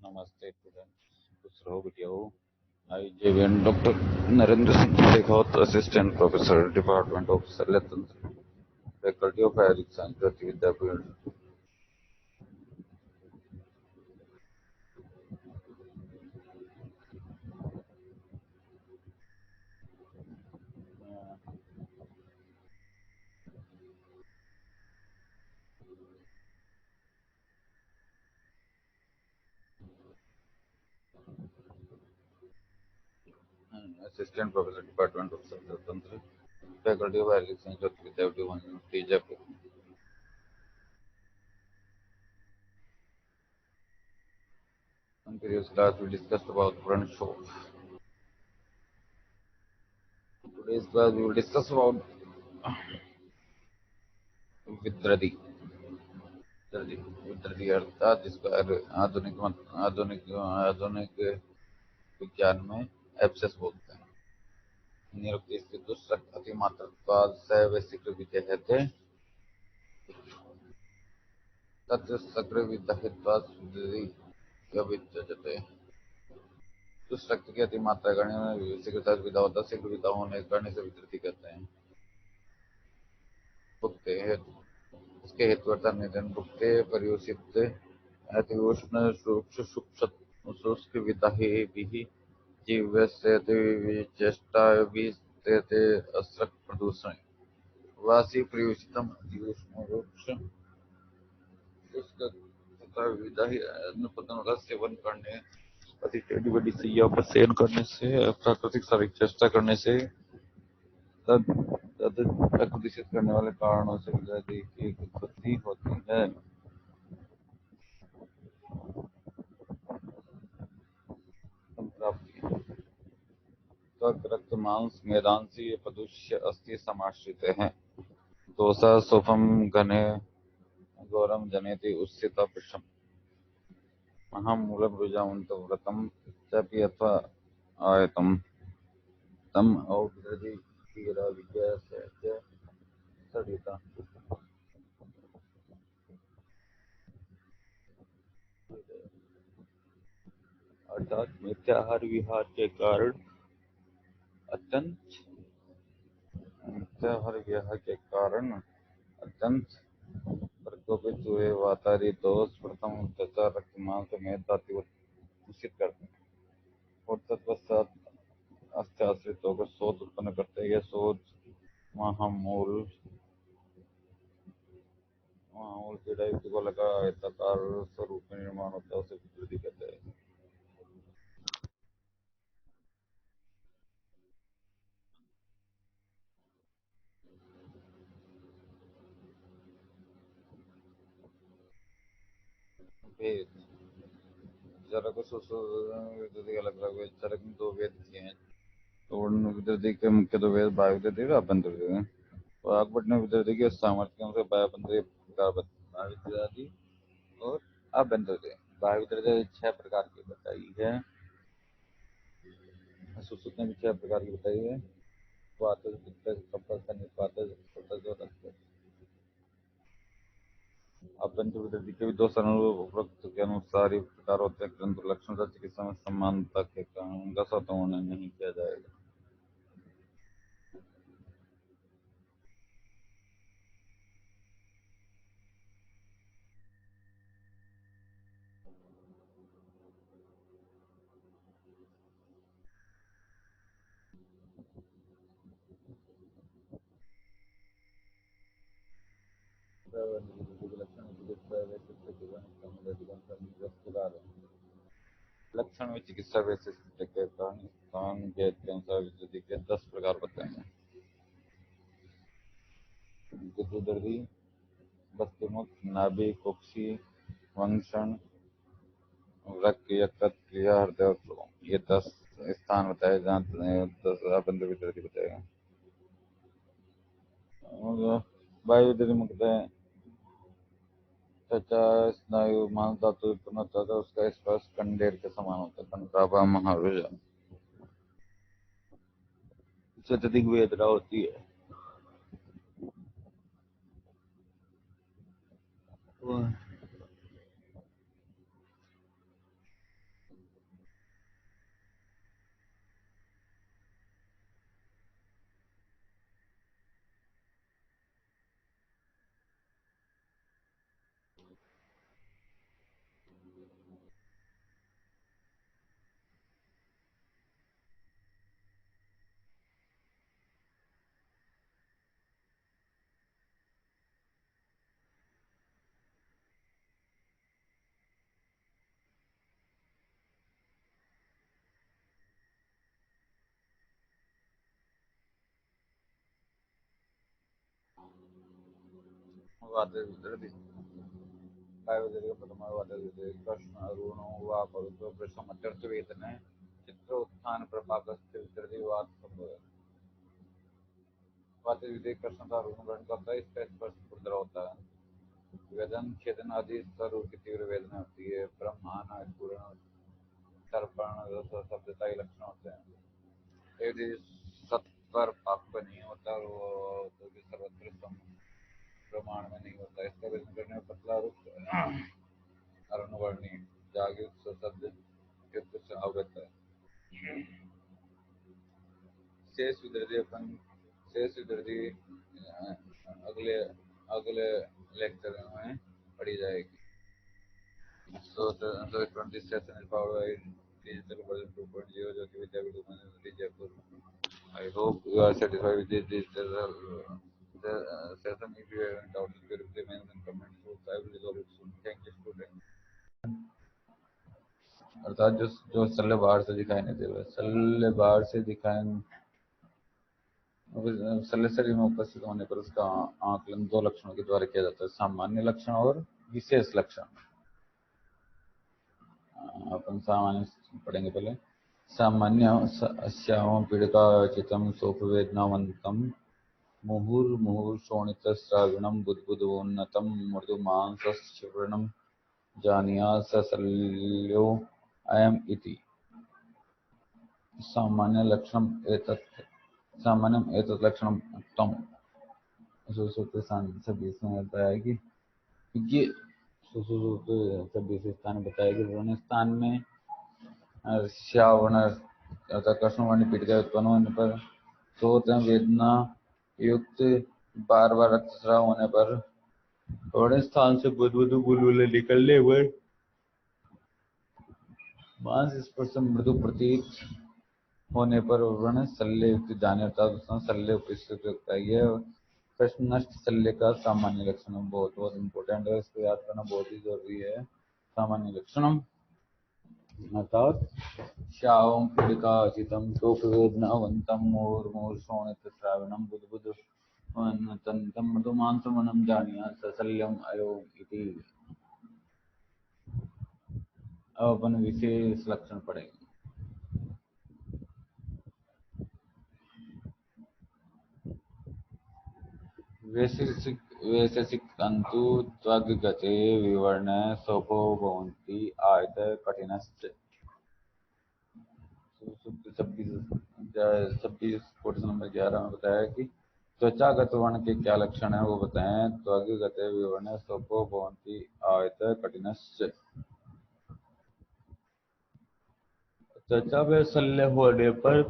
नमस्ते स्टूडेंट्स, खुश रहो बेटिया हो। IJVN doctor Narendra Singh Shekhawat, assistant professor, department of Shalyatantra, faculty of Ayurvedic science, Jyoti Vidyapeeth. Assistant professor, department of Shalyatantra, faculty of Ayurvedic science, Jyoti Vidyapeeth, Jaipur. In previous class, we discussed about front show. Today's class, we will discuss about विद्रदी। विद्रदी अर्थात जिसको आधुनिक आधुनिक विज्ञान में एब्सेस बोलते हैं। निरुक्त स्थित दुष्ट अतिमात्रत्वात् स वैश्विक विद्यते तत् सकृविदहित्वात् सुधि व्यभिचजते। दुष्ट रक्त की अतिमात्रा करने में शीघ्रता विदा होता है, शीघ्र विदा होने करने से विकृति कहते हैं। भुक्ते इसके हेतुवर्ता निधन भुक्ते परियोषित अति उष्ण शुष्क विदाहि जीवस्य चेष्टा विस्ते अस्रक प्रदूषण वासी प्रयोजितम अतिउष्ण शुष्क तथा विदाहि अन्न पदार्थों का सेवन करने, अति टेढ़ी बड़ी सैया पर शयन करने से, प्राकृतिक शारीरिक चेष्टा करने से, तद तक दूषित करने वाले कारणों से विद्यार्थी की उत्पत्ति होती है। संप्राप्ति त्वक रक्त मांस मेदांसी पदुष्य अस्थि समाश्रित हैं। दोषा सोफम घने गौरम जनेति उस्सिता पृषम महामूलम रुजावंतव्रतम चापि अथवा आयतम तम औषधि तीरा विद्या से सड़िता। अर्थात मिथ्याहार विहार के कारण अत्यंत मिथ्याहार विहार के कारण अत्यंत प्रकोपित हुए वातारी दोष प्रथम त्वचा रक्त मांस में धातु दूषित करते हैं और तत्पश्चात अस्थि आश्रित होकर शोध उत्पन्न करते हैं। यह शोध महामूल पीड़ा युक्त को लगा आयताकार स्वरूप में निर्माण होता है, उसे विकृति कहते हैं। वेद चरक विकृति अलग अलग वेद चरक में दो वेद किए हैं, तो उन विकृति के मुख्य दो वेद बाह्य विकृति और आभ्यंतर विकृति। और अकबट ने विकृति के सामर्थ्यों से बाह्य विकृति और आभ्यंतर विकृति बाह्य विकृति 6 प्रकार की बताई है। सुश्रुत ने भी 6 प्रकार की बताई है। वातज पित्तज कफज निपातज पतज और रक्तज। आभ्यंतर विकृति के भी 2 सरल उपरोक्त के अनुसार ही प्रकार होते हैं, परंतु लक्षण तथा चिकित्सा में समानता के कारण उनका स्वतः वर्णन नहीं किया जाएगा। लक्षण में चिकित्सा वैशिष्ट के कारण स्थान भेद के अनुसार विकृति के 10 प्रकार बताएंगे। गुदुदर्दी, बस्तिमुख, नाभि, कुक्षी, वंक्षण, वृक्क, यकृत, क्रिया, हृदय और फ्लोम। ये 10 स्थान बताए जहाँ 10 आभ्यंतर विकृति बताएगा। बाह्य विकृति मुख्यतः त्वचा, स्नायु, मांस धातु उत्पन्न होता है, उसका स्पर्श कंडेर के समान होता है। कंडराभा महारुजा इससे अत्यधिक वेदना होती है। वातविद्रति कायविद्रति प्रथमा वातविद्रति कृष्ण अरुणो वा पवित्रो प्रसमचर्चवेतने चित्र उत्थान प्रपाकस्य विद्रति वात संभव वातविद्रति कृष्ण का अरुण ग्रहण करता है इसका स्पर्श पुत्र होता है वेदन छेदन आदि स्वरूप की तीव्र वेदना होती है ब्रह्मांड स्फुरण तर्पण शब्दता के लक्षण होते हैं यदि सत्वर पाप नहीं होता वो तो भी सर्वत्र प्रमाण में नहीं होता इसका वेदन करने में पतला रूप अरुणवर्णी जागृत शब्द युक्त से अवगत है शेष विदर्दी अपन शेष विदर्दी अगले अगले लेक्चर में पढ़ी जाएगी so 20 session is powered by digital version 2.0 जो कि Vidyapeeth university Jaipur I hope you are satisfied with this digital session. If you have any doubts, please remain in comments. So I will resolve it soon. Thank you, student. अर्थात जो जो सल्ले बाहर से दिखाई नहीं दे रहा सल्ले बाहर से दिखाई सल्ले शरीर में उपस्थित होने पर उसका आकलन दो लक्षणों के द्वारा किया जाता है सामान्य लक्षण और विशेष लक्षण अपन सामान्य पढ़ेंगे पहले सामान्य अस्याम पीड़िका चितम सोपवेदनावंतम मुहुर्मुहुः शोणितस्राविणं बुद्बुदोन्नतं मृदुमांसश्चिवर्णं जानीयात् स शल्यो अयम् इति सामान्यलक्षणम् एतत् लक्षणं तम सुसुप्त सभी में बताया कि ये सुसुप्त सभी स्थान बताया कि वर्ण स्थान में श्रावण अर्थात कृष्णवर्णी पीड़िका उत्पन्न होने पर शोथ वेदना युक्त बार बार रक्तस्राव होने पर थोड़े स्थान से बुदबुदु बुलबुले निकलने पर मांस स्पर्श मृदु प्रतीत होने पर व्रण शल्य युक्त जाने अर्थात उसमें शल्य उपस्थित रखता है यह प्रश्न नष्ट शल्य का सामान्य लक्षण बहुत बहुत इम्पोर्टेंट है इसको याद करना बहुत ही जरूरी है सामान्य लक्षण अर्थात श्यावं पीड़िका अचितं शोकवेदनावन्तं मुहुर्मुहुः बुद्बुद मृदुमांसमनं जानीयात् स शल्यम् अयो इति अब अपन विशेष लक्षण पढ़ेंगे वैशेषिक तंतु त्वग्गते विवर्ण सोपो भवन्ति आयत कठिनश्च छब्बीस क्वेश्चन नंबर 11 में बताया कि त्वचागत वर्ण के क्या लक्षण है वो बताएं त्वग्गते विवर्ण सोपो भवन्ति आयत कठिनश्च त्वचा में शल्य होने पर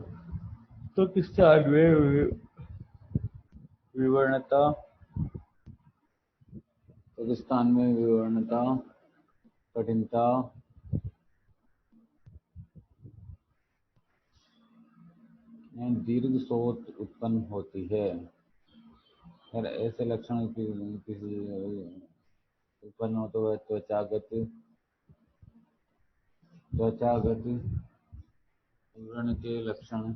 तो किस में विवर्णता पाकिस्तान में विवरणता कठिनता दीर्घ शोथ उत्पन्न होती है अगर ऐसे लक्षण किसी उत्पन्न हो तो वह त्वचागत व्रण के लक्षण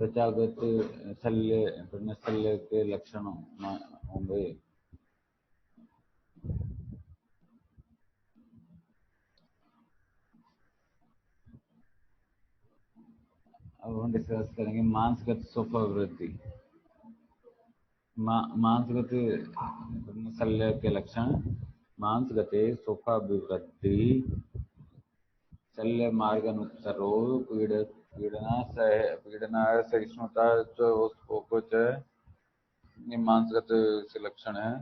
त्वचागत शल्य के लक्षण होंगे अब हम डिस्कस करेंगे मांसगत सोफा वृद्धि मांसगत शल्य के लक्षण मांसगते सोफा विवृद्धि शल्य मार्ग अनुसरो पीड़नाय सहिष्णुता जो उसको कुछ मांसगत से लक्षण है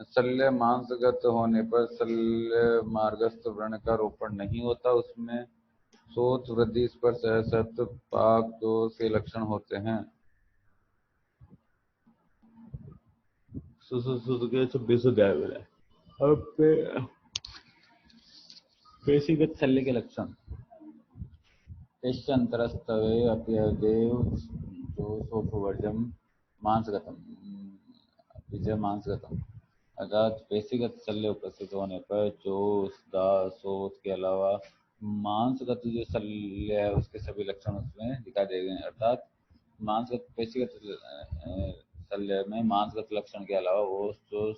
शल्य मांसगत होने पर शल्य मार्गस्थ व्रण का रोपण नहीं होता उसमें शोथ वृद्धि स्पर्श सत पाक जो से लक्षण होते हैं के 26 अध्याय में अब पेशीगत शल्य के लक्षण पेश्यंतरस्तवे अप्यदेव जो सोपवर्जम मांसगतम विजय मांसगतम अर्थात पेशीगत शल्य उपस्थित होने पर चोस दाह शोथ के अलावा मांसगत जो शल्य है उसके सभी लक्षण उसमें दिखाई देंगे अर्थात मांसगत पेशीगत शल्य में मांसगत लक्षण के अलावा ओस चोस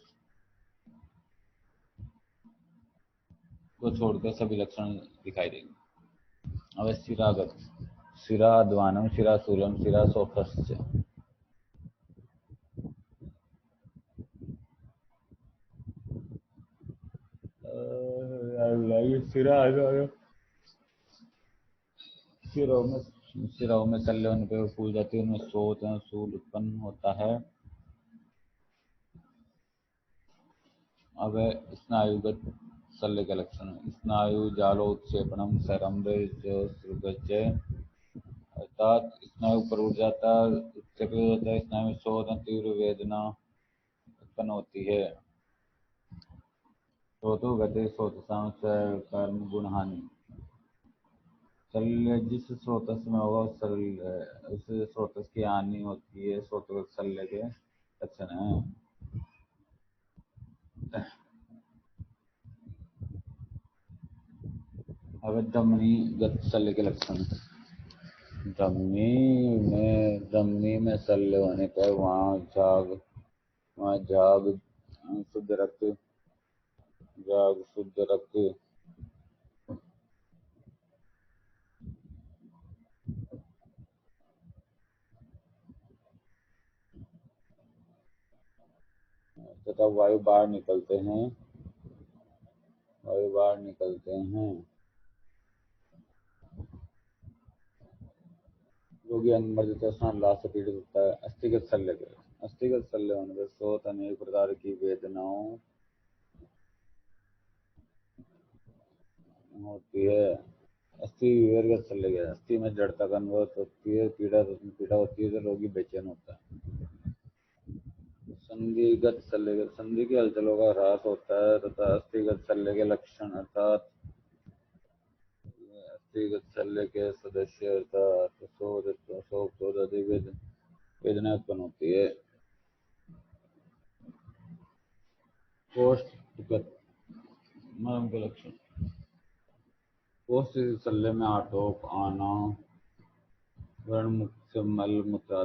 को छोड़कर सभी लक्षण दिखाई देंगे। अब शिरागत, शिराध्वानम, शिराशूलम, शिरासोफस्य। शिरा शिराओं में शल्य होने पर फूल जाती है, उनमें शोथ शूल उत्पन्न होता है। अब स्नायुगत शल्य के लक्षण, स्नायु जालोत्क्षेपणम सरम्भ सृगजय, अर्थात स्नायु ऊपर उठ जाता है, उत्क्षेपित होता है, स्नायु में शोथ तीव्र वेदना उत्पन्न होती है। श्रोतो गति स्रोतसां च कर्म गुण हानि, शल्य जिस स्रोतस में होगा उस स्रोतस की हानि होती है, स्रोतगत शल्य के लक्षण है। अब धमनीगत शल्य के लक्षण, धमनी में शल्य होने पर वहाँ झाग शुद्ध रक्त, झाग शुद्ध रक्त तथा वायु बाहर निकलते हैं, वायु बाहर निकलते हैं। रोगी अनुमर्दित लाश से पीड़ित होता है। अस्थिगत शल्य के, अस्थिगत शल्य होने पर शोथ अनेक प्रकार की वेदनाओं होती है। अस्थि विवर्गत शल्य के, अस्थि में जड़ता का अनुभव होती है, पीड़ा होती है, तो रोगी बेचैन होता है। संधिगत शल्य के, संधि की हलचलों का ह्रास होता है तथा अस्थिगत शल्य के लक्षण अर्थात अस्थिगत शल्य के सदस्य अर्थात शोथ आदि वेदना उत्पन्न होती है। कोष्ठगत मर्म के लक्षण, कोष्ठ शल्य में आटोप आना, व्रणमुख मल मूत्र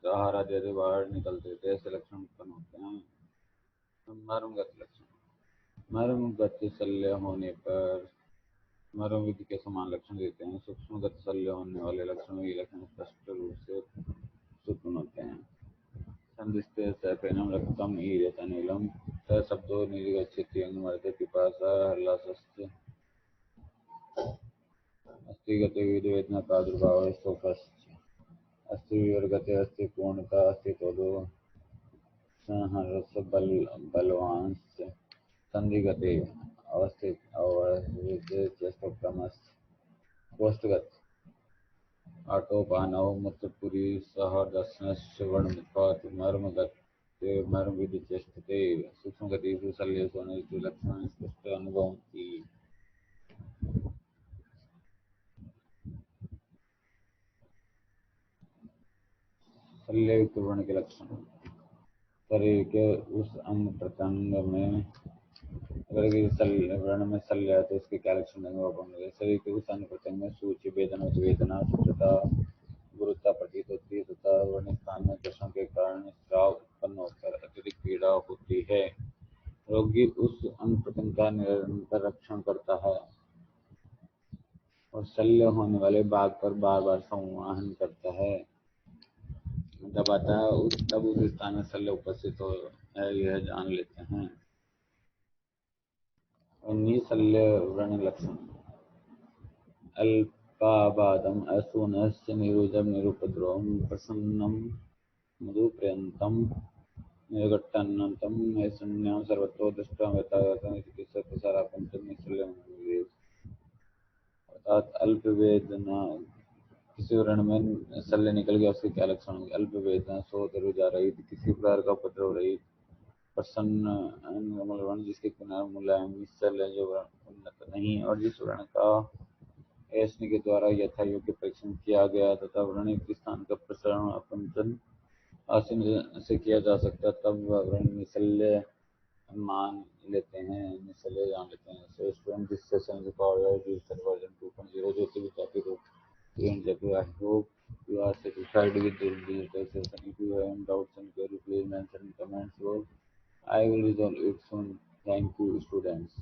आहार आदि बाहर निकलते थे, ऐसे लक्षण उत्पन्न होते हैं। मर्मगत लक्षण, मर्मगत शल्य होने पर मर्म विधि के समान लक्षण देते हैं। सूक्ष्मगत शल्य होने वाले लक्षणों के लक्षण स्पष्ट रूप से उत्पन्न होते हैं। संदिष्टे सैफेनम रक्तम ईयत अनिलम शब्दों निर्गच्छति अंगमर्दे पिपासा हल्लासस्य, अस्थिगते वेदना प्रादुर्भाव शोकस्य, अस्ति विवर्गते अस्ति पूर्णता अस्ति तोदो संहर्ष बलवांस्य, संधिगते अवस्थित चेष्टोक्तमस्य। कोष्ठगत आटोपानव मूत्रपुरी सहदर्शनस्य वर्णमुखात् मर्मगत मर्म विधि चेष्टते। सूक्ष्मगतिषु शल्येषु अनेषु लक्षणानि स्पष्ट अनुभवन्ति। शल्ययुक्त व्रण के लक्षण, शरीर के उस अंग प्रत्यंग में अगर किसी व्रण में शल्य है तो उसके क्या लक्षण देंगे वो बोलेंगे। शरीर के उस अंग प्रत्यंग में सूची वेदना उद्वेदना शुद्धता गुरुता प्रतीत होती है तथा व्रण स्थान में दर्शन के कारण स्राव उत्पन्न होकर अत्यधिक पीड़ा होती है। रोगी उस अंग प्रत्यंग का निरंतर रक्षण करता है और शल्य होने वाले भाग पर बार बार संवहन करता है। दबाता है तब उस स्थान में शल्य उपस्थित हो है यह जान लेते हैं। निशल्य व्रण लक्षण, अल्पाबादम असूनस्य निरुजम निरुपद्रवम प्रसन्नम मधुप्रियंतम निर्घट्टन्नतम नैषण्यम सर्वतो दृष्टा व्यतागतम चिकित्सा प्रसारापंचम निशल्य अर्थात अल्प वेदना, किसी व्रण में शल्य निकल गया उसके क्या लक्षण होंगे। अल्प वेदना, शोथ रुझा रहित, किसी प्रकार का उपद्रव रहित, प्रसन्न व्रण जिसके किनारे मुलायम, निश्चल है जो व्रण उन्नत नहीं, और जिस व्रण का ऐसने के द्वारा यथा योग्य परीक्षण किया गया तथा व्रणयुक्त स्थान का प्रसारण अपंचन आसन से किया जा सकता, तब वह व्रण निशल्य मान लेते हैं, निशल्य जान लेते हैं। So student, this session is about digital version 2.0 जो कि topic of I hope you are satisfied with this digital session. If you have any doubts and queries, please mention in comments below. I will resolve it soon. Thank you, students.